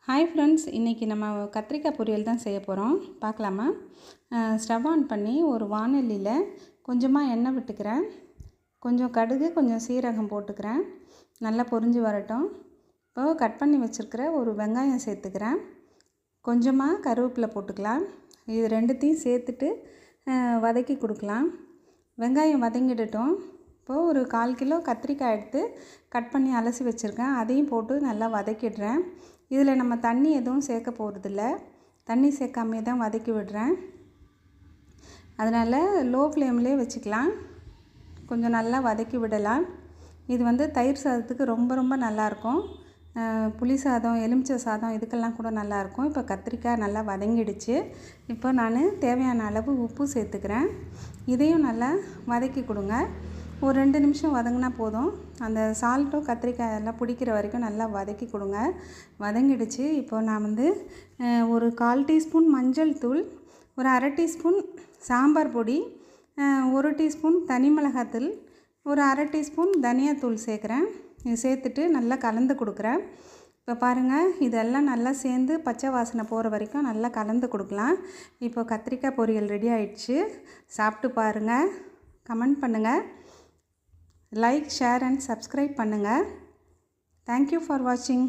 Hi friends, இன்றைக்கி நம்ம கத்திரிக்காய் பொரியல் தான் செய்ய போகிறோம். பார்க்கலாமா? ஸ்டவ் ஆன் பண்ணி ஒரு வாணலியில் கொஞ்சமாக எண்ணெய் விட்டுக்கிறேன். கொஞ்சம் கடுகு, கொஞ்சம் சீரகம் போட்டுக்கிறேன். நல்லா பொரிஞ்சு வரட்டும். இப்போது கட் பண்ணி வச்சுருக்கிற ஒரு வெங்காயம் சேர்த்துக்கிறேன். கொஞ்சமாக கருவேப்பிலை போட்டுக்கலாம். இது ரெண்டுத்தையும் சேர்த்துட்டு வதக்கி கொடுக்கலாம். வெங்காயம் வதங்கிடட்டும். இப்போது ஒரு 1/4 கிலோ கத்திரிக்காய் எடுத்து கட் பண்ணி அலசி வச்சுருக்கேன். அதையும் போட்டு நல்லா வதக்கிடுறேன். இதில் நம்ம தண்ணி எதுவும் சேர்க்க போகிறதில்ல. தண்ணி சேர்க்காமே தான் வதக்கி விடுறேன். அதனால் லோ ஃப்ளேம்லேயே வச்சுக்கலாம். கொஞ்சம் நல்லா வதக்கி விடலாம். இது தயிர் சாதத்துக்கு ரொம்ப நல்லாயிருக்கும். புளி சாதம், எலுமிச்சை சாதம் இதுக்கெல்லாம் கூட நல்லாயிருக்கும். இப்போ கத்திரிக்காய் நல்லா வதங்கிடுச்சு. இப்போ நான் தேவையான அளவு உப்பு சேர்த்துக்கிறேன். இதையும் நல்லா வதக்கி கொடுங்க. ஒரு 2 நிமிஷம் வதங்கினா போதும். அந்த சால்ட்டும் கத்திரிக்காய் எல்லாம் பிடிக்கிற வரைக்கும் நல்லா வதக்கி கொடுங்க. வதங்கிடுச்சு. இப்போ நான் ஒரு 1/4 டீஸ்பூன் மஞ்சள் தூள், ஒரு 1/2 டீஸ்பூன் சாம்பார் பொடி, 1 டீஸ்பூன் தனி மிளகாத்தூள், ஒரு 1/2 டீஸ்பூன் தனியாத்தூள் சேர்க்குறேன். இது சேர்த்துட்டு நல்லா கலந்து கொடுக்குறேன். இப்போ பாருங்கள், இதெல்லாம் நல்லா சேர்ந்து பச்சை வாசனை போகிற வரைக்கும் நல்லா கலந்து கொடுக்கலாம். இப்போ கத்திரிக்காய் பொரியல் ரெடி ஆயிடுச்சு. சாப்பிட்டு பாருங்கள். கமெண்ட் பண்ணுங்கள். லைக், ஷேர் அண்ட் சப்ஸ்கிரைப் பண்ணுங்கள். தேங்க்யூ ஃபார் வாட்சிங்.